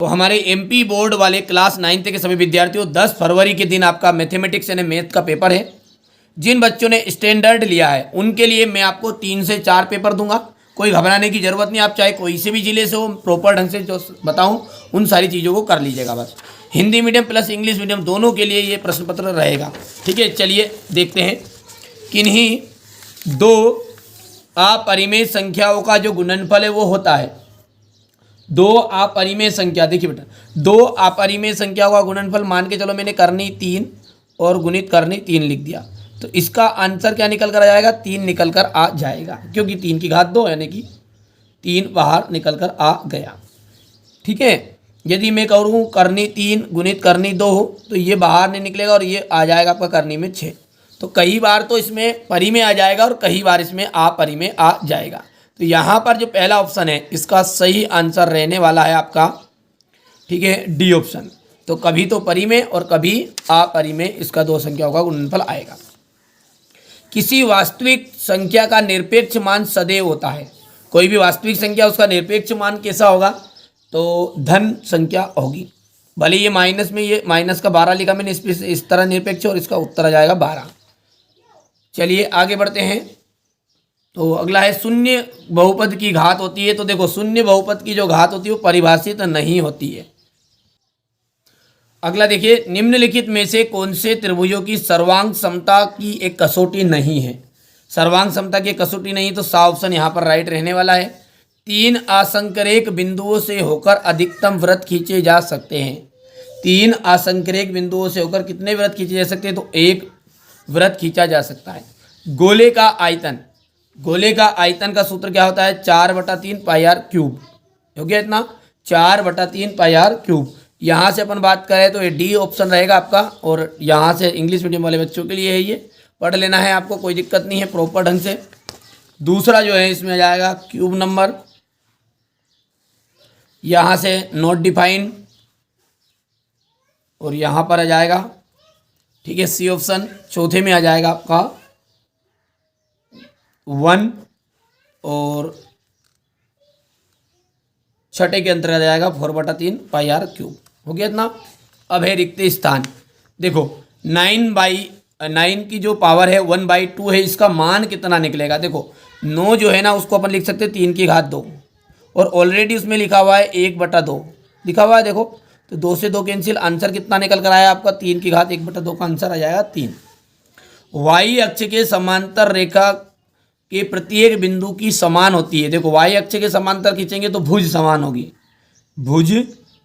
तो हमारे MP board वाले क्लास 9th के सभी विद्यार्थियों 10 फरवरी के दिन आपका मैथमेटिक्स यानी मैथ का पेपर है। जिन बच्चों ने स्टैंडर्ड लिया है उनके लिए मैं आपको 3 से 4 पेपर दूंगा। कोई घबराने की ज़रूरत नहीं, आप चाहे कोई से भी ज़िले से हो, प्रॉपर ढंग से जो बताऊं उन सारी चीज़ों को कर लीजिएगा। बस Hindi medium plus English medium दोनों के लिए ये प्रश्न पत्र रहेगा। ठीक है, चलिए देखते हैं। किन्हीं दो अपरिमेय संख्याओं का जो गुणनफल है वो होता है दो अपरिमेय संख्या। देखिए बेटा, दो अपरिमेय संख्याओं का गुणनफल मान के चलो मैंने करनी 3 और गुणित करनी 3 लिख दिया, तो इसका आंसर क्या निकल कर आ जाएगा? 3 निकल कर आ जाएगा, क्योंकि 3 की घात 2 यानी कि 3 बाहर निकल कर आ गया। ठीक है, यदि मैं करूँ करनी 3 गुणित करनी 2 तो ये बाहर नहीं निकलेगा और ये आ जाएगा आपका करनी में 6। तो कई बार तो इसमें परिमेय आ जाएगा और कई बार इसमें अपरिमेय आ जाएगा। तो यहाँ पर जो पहला ऑप्शन है इसका सही आंसर रहने वाला है आपका, ठीक है, डी ऑप्शन। तो कभी तो परिमेय और कभी अपरिमेय इसका दो संख्याओं का गुणनफल आएगा। किसी वास्तविक संख्या का निरपेक्ष मान सदैव होता है। कोई भी वास्तविक संख्या उसका निरपेक्ष मान कैसा होगा? तो धन संख्या होगी। भले ये माइनस में, ये माइनस का 12 लिखा मैंने, इस तरह निरपेक्ष और इसका उत्तर आ जाएगा 12। चलिए आगे बढ़ते हैं। तो अगला है शून्य बहुपद की घात होती है। तो देखो, शून्य बहुपद की जो घात होती है वो परिभाषित नहीं होती है। अगला देखिए, निम्नलिखित में से कौन से त्रिभुजों की सर्वांग समता की एक कसौटी नहीं है? सर्वांग समता की कसौटी नहीं, तो सा ऑप्शन यहाँ पर राइट रहने वाला है। 3 असंकरेख बिंदुओं से होकर अधिकतम वृत्त खींचे जा सकते हैं। 3 असंकरेख बिंदुओं से होकर कितने वृत्त खींचे जा सकते हैं? तो एक वृत्त खींचा जा सकता है। गोले का आयतन, गोले का आयतन का सूत्र क्या होता है? 4/3 पाई आर क्यूब। हो गया इतना, 4/3 पाई आर क्यूब। यहाँ से अपन बात करें तो ये डी ऑप्शन रहेगा आपका, और यहाँ से इंग्लिश मीडियम वाले बच्चों के लिए है, ये पढ़ लेना है आपको, कोई दिक्कत नहीं है प्रॉपर ढंग से। दूसरा जो है इसमें आ जाएगा क्यूब नंबर, यहाँ से नॉट डिफाइंड, और यहाँ पर आ जाएगा, ठीक है, सी ऑप्शन। चौथे में आ जाएगा आपका 1, और छठे के अंतर्गत आ जाएगा 4/3 पाई आर क्यूब। हो गया इतना। अब है रिक्त स्थान। देखो 9/9 की जो पावर है 1/2 है, इसका मान कितना निकलेगा? देखो 9 जो है ना उसको अपन लिख सकते हैं 3 की घात 2, और ऑलरेडी उसमें लिखा हुआ है 1/2 लिखा हुआ है। देखो तो 2 से 2 कैंसिल, आंसर कितना निकल कर आया आपका? 3 की घात 1/2 का आंसर आ जाएगा 3। वाई अक्ष के समांतर रेखा के प्रत्येक बिंदु की समान होती है। देखो वाई अक्ष के समांतर खींचेंगे तो भुज समान होगी, भुज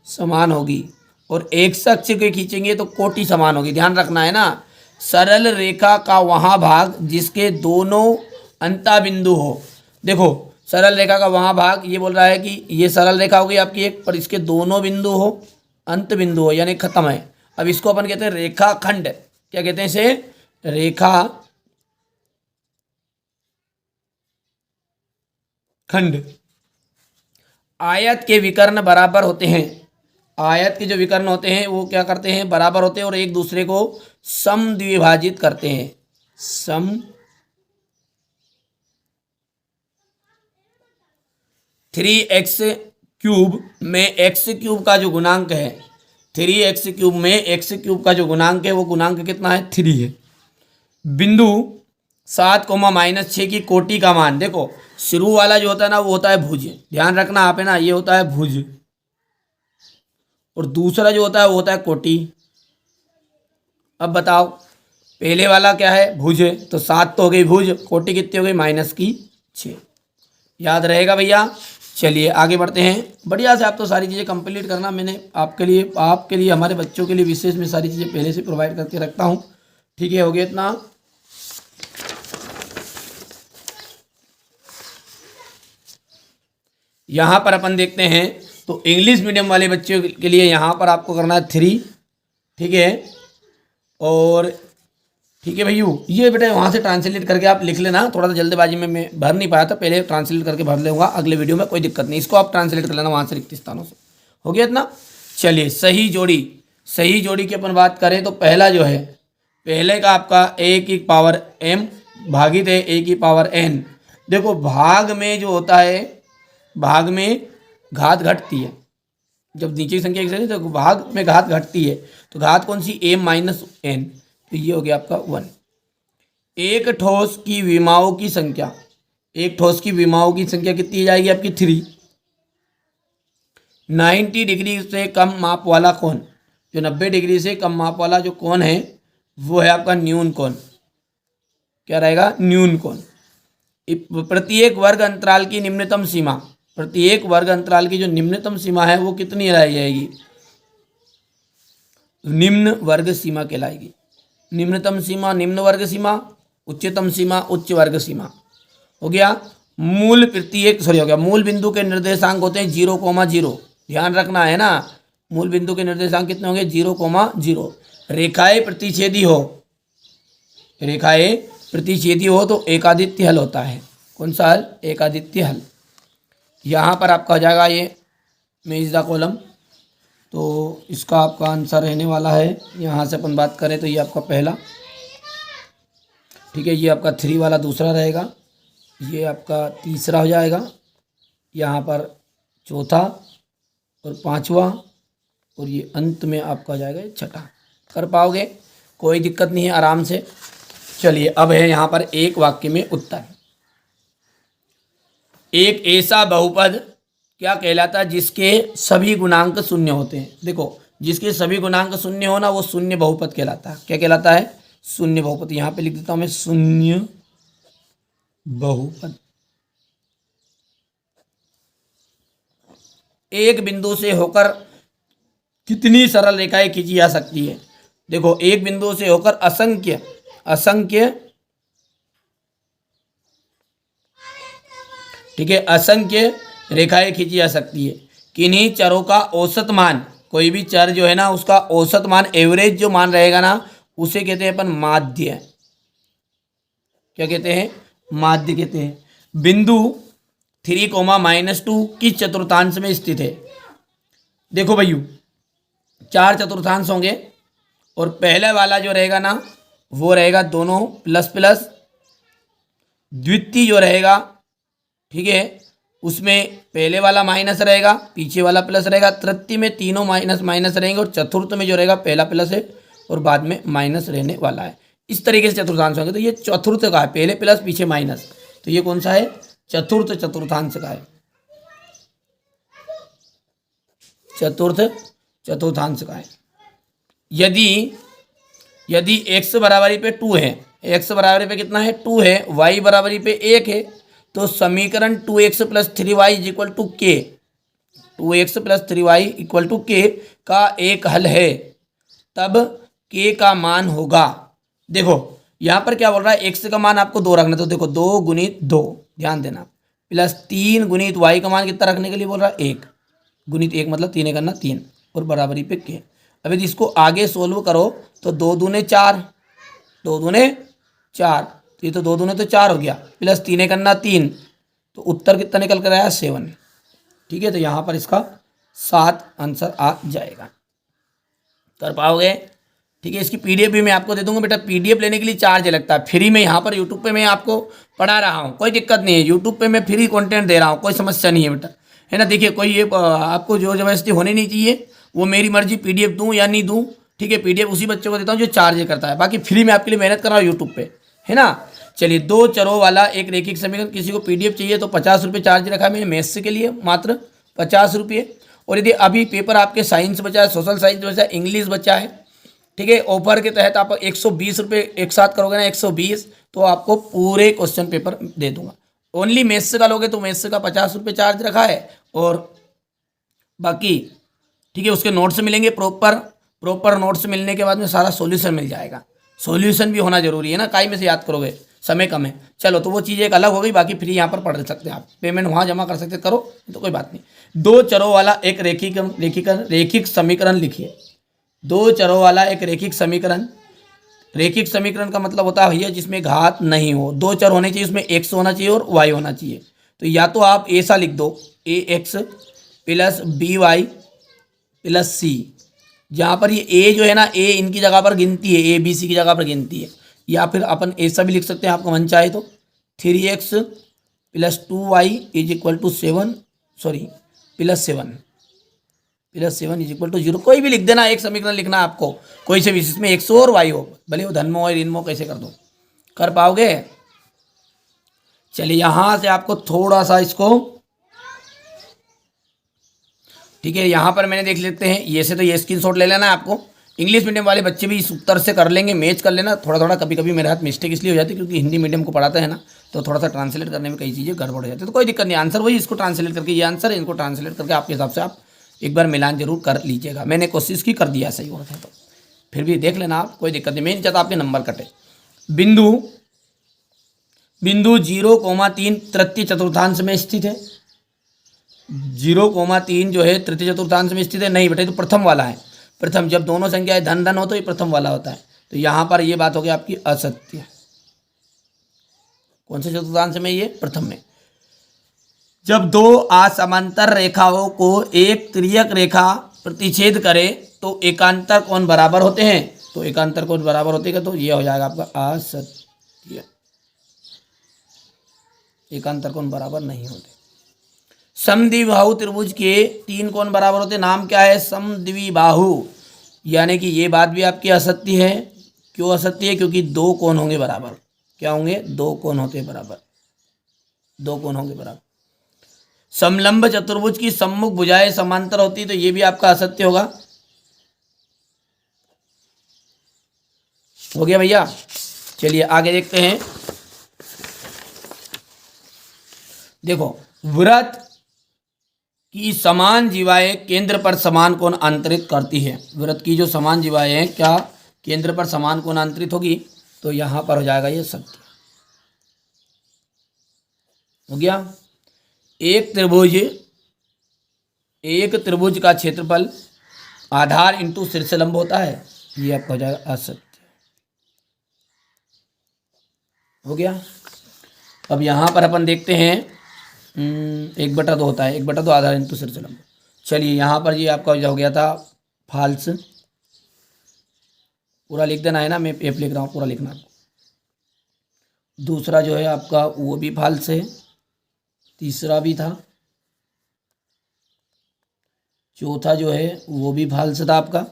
समान होगी, और एक्स अक्ष के खींचेंगे तो कोटि समान होगी। ध्यान रखना है ना। सरल रेखा का वहाँ भाग जिसके दोनों अंता बिंदु हो। देखो सरल रेखा का वहाँ भाग, ये बोल रहा है कि ये सरल रेखा होगी आपकी एक, पर इसके दोनों बिंदु हो, अंत बिंदु हो, यानी खत्म है। अब इसको अपन कहते हैं रेखाखंड। क्या कहते हैं इसे? रेखा खंड। आयत के विकर्ण बराबर होते हैं। आयत के जो विकर्ण होते हैं वो क्या करते हैं? बराबर होते हैं और एक दूसरे को समद्विभाजित करते हैं। सम 3x क्यूब में x क्यूब का जो गुणांक है, 3x क्यूब में x क्यूब का जो गुणांक है वो गुणांक कितना है? 3 है। बिंदु 7, -6 की कोटि का मान। देखो शुरू वाला जो होता है ना वो होता है भुज, ध्यान रखना आप है ना, ये होता है भुज, और दूसरा जो होता है वो होता है कोटि। अब बताओ पहले वाला क्या है? भुज है, तो 7 तो हो गई भुज, कोटि कितनी हो गई? -6। याद रहेगा भैया। चलिए आगे बढ़ते हैं। बढ़िया से आप तो सारी चीज़ें कंप्लीट करना, मैंने आपके लिए हमारे बच्चों के लिए विशेष में सारी चीज़ें पहले से प्रोवाइड करके रखता हूँ। ठीक है, हो गया इतना। यहाँ पर अपन देखते हैं तो इंग्लिश मीडियम वाले बच्चों के लिए यहाँ पर आपको करना है 3। ठीक है, और ठीक है भैया, ये बेटा वहाँ से ट्रांसलेट करके आप लिख लेना। थोड़ा सा जल्दबाजी में मैं भर नहीं पाया था, पहले ट्रांसलेट करके भर लूँगा अगले वीडियो में, कोई दिक्कत नहीं। इसको आप ट्रांसलेट कर लेना वहाँ से रिक्त स्थानों से। हो गया इतना। चलिए सही जोड़ी की अपन बात करें तो पहला जो है, पहले का आपका a की पावर m भागित है a की पावर n। देखो भाग में जो होता है, भाग में घात घटती है, जब नीचे की संख्या एक से नहीं तो भाग में घात घटती है, तो घात कौन सी, m माइनस n, तो ये हो गया आपका 1। एक ठोस की विमाओं की संख्या, एक ठोस की विमाओं की संख्या कितनी जाएगी आपकी 3। 90 डिग्री से कम माप वाला कोण, जो 90 डिग्री से कम माप वाला जो कोण है वो है आपका न्यून कोण। क्या रहेगा, न्यून कोण। प्रत्येक वर्ग अंतराल की निम्नतम सीमा, प्रत्येक वर्ग अंतराल की जो निम्नतम सीमा है वो कितनी रह जाएगी, निम्न वर्ग सीमा कहलाएगी। निम्नतम सीमा निम्न वर्ग सीमा, उच्चतम सीमा उच्च वर्ग सीमा। हो गया। मूल प्रत्येक हो गया, मूल बिंदु के निर्देशांक होते हैं 0,0। ध्यान रखना है ना, मूल बिंदु के निर्देशांक कितने होंगे, 0,0। रेखाएं प्रतिच्छेदी हो, रेखाएं प्रतिच्छेदी हो तो एकादित्य हल होता है। कौन सा हल, एकादित्य हल। यहाँ पर आपका हो जाएगा ये मेज द कॉलम, तो इसका आपका आंसर रहने वाला है, यहाँ से अपन बात करें तो ये आपका पहला, ठीक है, ये आपका 3 वाला दूसरा रहेगा, ये आपका तीसरा हो जाएगा, यहाँ पर चौथा और पांचवा, और ये अंत में आपका हो जाएगा छठा। कर पाओगे, कोई दिक्कत नहीं है, आराम से। चलिए अब है यहाँ पर एक वाक्य में उत्तर। एक ऐसा बहुपद क्या कहलाता है जिसके सभी गुणांक शून्य होते हैं। देखो, जिसके सभी गुणांक शून्य होना वो शून्य बहुपद कहलाता है। क्या कहलाता है, शून्य बहुपद। यहाँ पे लिख देता हूँ मैं, शून्य बहुपद। एक बिंदु से होकर कितनी सरल रेखाएं खींची जा सकती है। देखो, एक बिंदु से होकर असंख्य असंख्य, ठीक है, असंख्य रेखाएं खींची जा सकती है। किन्हीं चरों का औसत मान, कोई भी चर जो है ना उसका औसत मान, एवरेज जो मान रहेगा ना, उसे कहते हैं अपन माध्य। क्या कहते हैं, माध्य कहते हैं। बिंदु 3,-2 किस चतुर्थांश में स्थित है। देखो भैया, 4 चतुर्थांश होंगे और पहले वाला जो रहेगा ना वो रहेगा दोनों प्लस प्लस, द्वितीय जो रहेगा, ठीक है, उसमें पहले वाला माइनस रहेगा, पीछे वाला प्लस रहेगा, तृतीय में तीनों माइनस माइनस रहेंगे, और चतुर्थ में जो रहेगा पहला प्लस है और बाद में माइनस रहने वाला है। इस तरीके से चतुर्थांश होंगे। तो ये चतुर्थ का है, पहले प्लस पीछे माइनस, तो ये कौन सा है, चतुर्थ चतुर्थांश का है, चतुर्थ चतुर्थांश का है। यदि x बराबरी पे 2 है, x बराबरी पे कितना है, 2 है, y बराबरी पे 1 है, तो समीकरण 2x + 3y = k, 2x + 3y = k का एक हल है, तब k का मान होगा। देखो यहाँ पर क्या बोल रहा है, x का मान आपको 2 रखना, तो देखो 2 × 2, ध्यान देना, प्लस 3 × y का मान कितना रखने के लिए बोल रहा है, 1 × 1 मतलब 3 करना 3 और बराबरी पे k। अब यदि इसको आगे सोल्व करो तो 2 दूने 4, 2 दूने 4, तो ये तो 2 दूने तो 4 हो गया, प्लस 3 करना 3, तो उत्तर कितना निकल कर आया, 7। ठीक है, तो यहाँ पर इसका 7 आंसर आ जाएगा। कर पाओगे, ठीक है। इसकी पीडीएफ भी मैं आपको दे दूंगा बेटा, पीडीएफ लेने के लिए चार्ज लगता है, फ्री में यहाँ पर यूट्यूब पे मैं आपको पढ़ा रहा हूँ, कोई दिक्कत नहीं है, यूट्यूब पे मैं फ्री कंटेंट दे रहा हूँ, कोई समस्या नहीं है बेटा, है ना। देखिए कोई ये आपको जो जबरदस्ती होनी नहीं चाहिए, वो मेरी मर्जी, पीडीएफ दूँ या नहीं दूँ, ठीक है। पीडीएफ उसी बच्चे को देता हूँ जो चार्ज करता है, बाकी फ्री में आपके लिए मेहनत कर रहा हूँ यूट्यूब पे, है ना। चलिए, 2 चरों वाला एक रेखिक समीकरण, किसी को पीडीएफ चाहिए तो 50 रुपये चार्ज रखा है मैंने मैथ्स के लिए, मात्र 50 रुपये। और यदि अभी पेपर आपके साइंस बचा है, सोशल साइंस बचा है, इंग्लिश बचा है, ठीक है, ऑफर के तहत आप 120 रुपये एक साथ करोगे ना, 120, तो आपको पूरे क्वेश्चन पेपर दे दूंगा। ओनली मैथ्स का लोगे तो मैथ्स का 50 रुपये चार्ज रखा है, और बाकी ठीक है उसके नोट्स मिलेंगे, प्रॉपर नोट्स मिलने के बाद में सारा सॉल्यूशन मिल जाएगा। सॉल्यूशन भी होना जरूरी है ना, काई में से याद करोगे, समय कम है। चलो, तो वो चीज़ एक अलग हो गई, बाकी फ्री यहाँ पर पढ़ सकते हैं आप, पेमेंट वहाँ जमा कर सकते, करो तो कोई बात नहीं। 2 चरों वाला एक रेखिक समीकरण लिखिए। 2 चरों वाला एक रेखिक समीकरण का मतलब होता है भैया जिसमें घात नहीं हो, 2 चर होने चाहिए, उसमें x होना चाहिए और y होना चाहिए। तो या तो आप ऐसा लिख दो, ax + by + c, जहाँ पर ये a जो है ना, a इनकी जगह पर गिनती है, a b c की जगह पर गिनती है। या फिर अपन ऐसा भी लिख सकते हैं, आपका मन चाहे तो 3x + 2y = 7 +7 +7 is equal to 0, कोई भी लिख देना, एक समीकरण लिखना है आपको, कोई से भी, इसमें x हो और y हो, भले वो धन में हो ऋण में हो, कैसे कर दो, कर पाओगे। चलिए यहाँ से आपको थोड़ा सा इसको, ठीक है, यहाँ पर मैंने देख लेते हैं, ये से तो ये स्क्रीनशॉट ले लेना है आपको। इंग्लिश मीडियम वाले बच्चे भी इस उत्तर से कर लेंगे, मैच कर लेना। थोड़ा थोड़ा कभी कभी मेरे हाथ मिस्टेक इसलिए हो जाती है क्योंकि हिंदी मीडियम को पढ़ाता है ना, तो थोड़ा सा ट्रांसलेट करने में कई चीज़ें गड़बड़ हो जाती है, तो कोई दिक्कत नहीं, आंसर वही, इसको ट्रांसलेट करके ये आंसर है, इनको ट्रांसलेट करके आपके हिसाब से आप एक बार मिलान जरूर कर लीजिएगा। मैंने कोशिश की, कर दिया सही होता है, तो फिर भी देख लेना आप, कोई दिक्कत नहीं, मैं नहीं चाहता आपके नंबर कटे। बिंदु 0,3 तृतीय चतुर्थांश में स्थित है। 0,3 जो है तृतीय चतुर्थांश में स्थित है, नहीं बेटा, तो प्रथम वाला है। प्रथम, जब दोनों संख्याएं धन धन हो तो ये प्रथम वाला होता है, तो यहाँ पर ये बात हो गई आपकी असत्य। कौन से चतुर्थांश में? ये प्रथम में। जब दो असमांतर रेखाओं को एक तिर्यक रेखा प्रतिच्छेद करे तो एकांतर कोण बराबर होते हैं, तो एकांतर कोण बराबर होते हैं, तो ये हो जाएगा आपका असत्य, एकांतर कोण बराबर नहीं होते। समद्विबाहु त्रिभुज के 3 कोण बराबर होते, नाम क्या है? समद्विबाहु, यानी कि ये बात भी आपकी असत्य है। क्यों असत्य है? क्योंकि 2 कोण होंगे बराबर। क्या होंगे? 2 कोण होते बराबर, 2 कोण होंगे बराबर। समलंब चतुर्भुज की सम्मुख भुजाएं समांतर होती, तो ये भी आपका असत्य होगा। हो गया भैया? चलिए आगे देखते हैं। देखो, वृत्त की समान जीवाएं केंद्र पर समान कोण अंतरित करती है। वृत्त की जो समान जीवाएं हैं, क्या केंद्र पर समान कोण अंतरित होगी? तो यहां पर हो जाएगा ये सत्य। हो गया? एक त्रिभुज का क्षेत्रफल आधार इंटू शीर्षलंब होता है, ये आपका हो जाएगा असत्य। हो गया? अब यहां पर अपन देखते हैं 1/2 होता है, 1/2 आधार इंटू शीर्षलंब। चलिए यहाँ पर ये आपका हो गया था फाल्स, पूरा लिख देना है ना, मैं एफ लिख रहा हूँ, पूरा लिखना। दूसरा जो है आपका वो भी फाल्स है, तीसरा भी था, चौथा जो है वो भी फाल्स था आपका,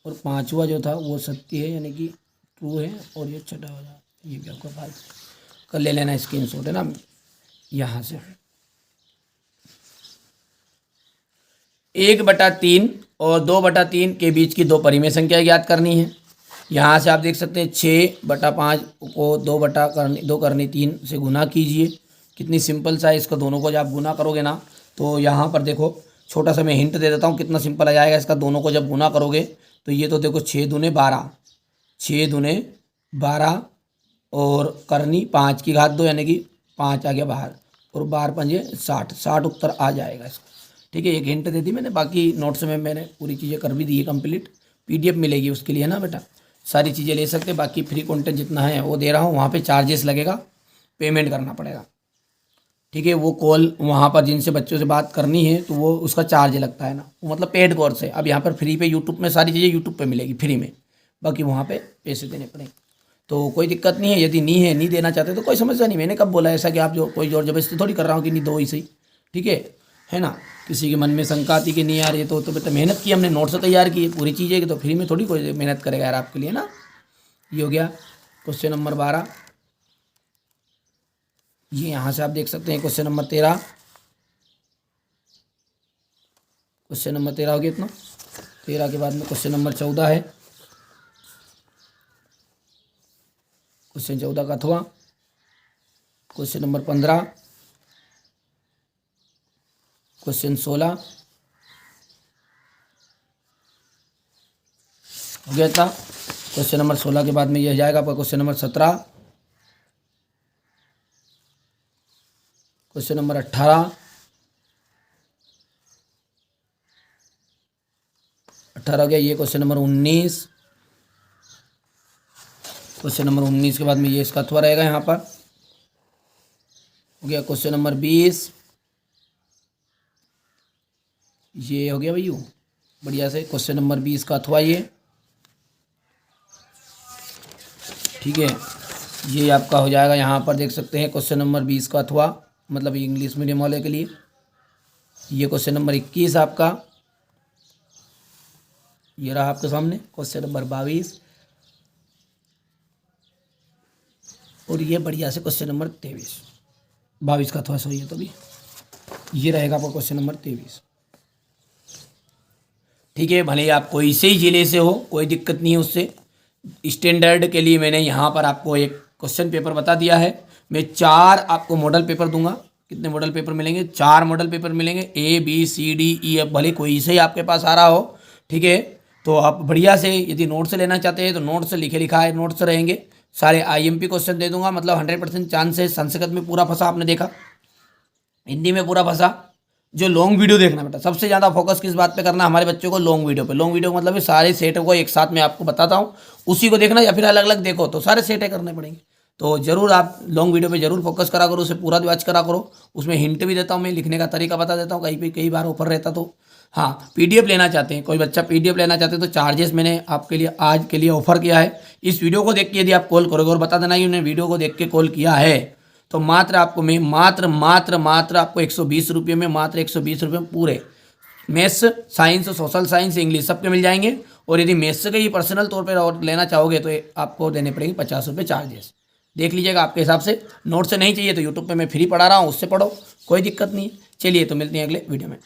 और पांचवा जो था वो सत्य है, यानी कि ट्रू है, और ये छठा हो जाए, ये भी आपका फाल्स। कर ले लेना स्क्रीनशॉट, है ना, यहाँ से। 1/3 और 2/3 के बीच की 2 परिमेय संख्या ज्ञात करनी है। यहाँ से आप देख सकते हैं 6/5 को 2/3 से गुना कीजिए। कितनी सिंपल सा है, इसको दोनों को जब आप गुना करोगे ना, तो यहाँ पर देखो, छोटा सा मैं हिंट दे देता हूँ कितना सिंपल आ जाएगा इसका। दोनों को जब गुना करोगे तो ये तो देखो 6 दूने 12, 6 दूने 12 और करनी 5 की घात 2, यानी कि 5 आ गया बाहर, और 12 पंजे 60, 60 उत्तर आ जाएगा इसका। ठीक है, एक हिंट दे दी मैंने, बाकी नोट्स में मैंने पूरी चीज़ें कर भी दी है कंप्लीट। PDF मिलेगी उसके लिए, है ना बेटा, सारी चीज़ें ले सकते। बाकी फ्री कंटेंट जितना है वो दे रहा हूँ, वहाँ पे चार्जेस लगेगा, पेमेंट करना पड़ेगा। ठीक है, वो कॉल वहाँ पर जिनसे बच्चों से बात करनी है तो वो उसका चार्ज लगता है ना, वो मतलब पेड कोर्स है। अब यहाँ पर फ्री पे यूट्यूब में सारी चीज़ें यूट्यूब पे मिलेगी फ्री में, बाकी वहाँ पे पैसे देने पड़ेंगे। तो कोई दिक्कत नहीं है, यदि नहीं देना चाहते तो कोई समस्या नहीं। मैंने कब बोला ऐसा कि आप जो कोई जोर जबरदस्ती थोड़ी कर रहा हूँ कि नहीं दो ही सही। ठीक है ना, किसी के मन में शंका आती कि नहीं यार ये तो बेटा मेहनत की, हमने नोट्स तैयार किए पूरी चीज़ें, तो फ्री में थोड़ी कोई मेहनत करेगा यार आपके लिए ना। ये हो गया क्वेश्चन नंबर 12। ये यहाँ से आप देख सकते हैं क्वेश्चन नंबर 13, क्वेश्चन नंबर 13 हो गया इतना। 13 के बाद में क्वेश्चन नंबर 14 है, क्वेश्चन 14 का अथवा क्वेश्चन नंबर 15, क्वेश्चन 16 हो गया था। क्वेश्चन नंबर 16 के बाद में यह जाएगा आपका क्वेश्चन नंबर 17, क्वेश्चन नंबर 18 हो गया। ये क्वेश्चन नंबर 19, क्वेश्चन नंबर 19 के बाद में ये इसका अथवा रहेगा यहाँ पर। हो गया क्वेश्चन नंबर 20, ये हो गया भैया बढ़िया से क्वेश्चन नंबर 20 का अथवा ये। ठीक है, ये आपका हो जाएगा, यहाँ पर देख सकते हैं क्वेश्चन नंबर 20 का अथवा, मतलब इंग्लिश मीडियम वाले के लिए। ये क्वेश्चन नंबर 21 आपका, ये रहा आपके सामने क्वेश्चन नंबर 22 और ये बढ़िया से क्वेश्चन नंबर 22 का थोड़ा सा ये तो भी ये रहेगा आपका क्वेश्चन नंबर 23। ठीक है, भले ही आप कोई से ही जिले से हो, कोई दिक्कत नहीं है उससे। स्टैंडर्ड के लिए मैंने यहाँ पर आपको एक क्वेश्चन पेपर बता दिया है। मैं 4 आपको मॉडल पेपर दूंगा। कितने मॉडल पेपर मिलेंगे? 4 मॉडल पेपर मिलेंगे, A B C D E F। भले कोई से ही आपके पास आ रहा हो, ठीक है, तो आप बढ़िया से यदि नोट्स लेना चाहते हैं तो नोट्स लिखे लिखाए नोट्स रहेंगे। सारे IMP क्वेश्चन दे दूंगा, मतलब 100% चांस है। संस्कृत में पूरा फंसा आपने देखा, हिंदी में पूरा फंसा। जो लॉन्ग वीडियो देखना बेटा, सबसे ज़्यादा फोकस किस बात पे करना हमारे बच्चों को? लॉन्ग वीडियो पे। लॉन्ग वीडियो मतलब सारे सेट को एक साथ में आपको बताता हूँ, उसी को देखना, या फिर अलग अलग देखो तो सारे सेट करने पड़ेंगे। तो जरूर आप लॉन्ग वीडियो पे जरूर फोकस करा करो, उसे पूरा वॉच करा करो। उसमें हिंट भी देता हूँ मैं, लिखने का तरीका बता देता हूँ, कई बार ऑफर रहता तो। हाँ, PDF लेना चाहते हैं, कोई बच्चा PDF लेना चाहते हैं तो चार्जेस मैंने आपके लिए आज के लिए ऑफर किया है। इस वीडियो को देख के यदि आप कॉल करोगे, और बता देना कि उन्होंने वीडियो को देख के कॉल किया है, तो मात्र आपको मैं मात्र आपको 120 रुपये में, मात्र 120 रुपये में पूरे maths, science, social science, English सबके मिल जाएंगे। और यदि मैथ्स के ही पर्सनल तौर पर और लेना चाहोगे तो आपको देने पड़ेंगे 50 रुपये चार्जेस। देख लीजिएगा आपके हिसाब से। नोट से नहीं चाहिए तो यूट्यूब पे मैं फ्री पढ़ा रहा हूँ, उससे पढ़ो, कोई दिक्कत नहीं है। चलिए तो मिलते हैं अगले वीडियो में।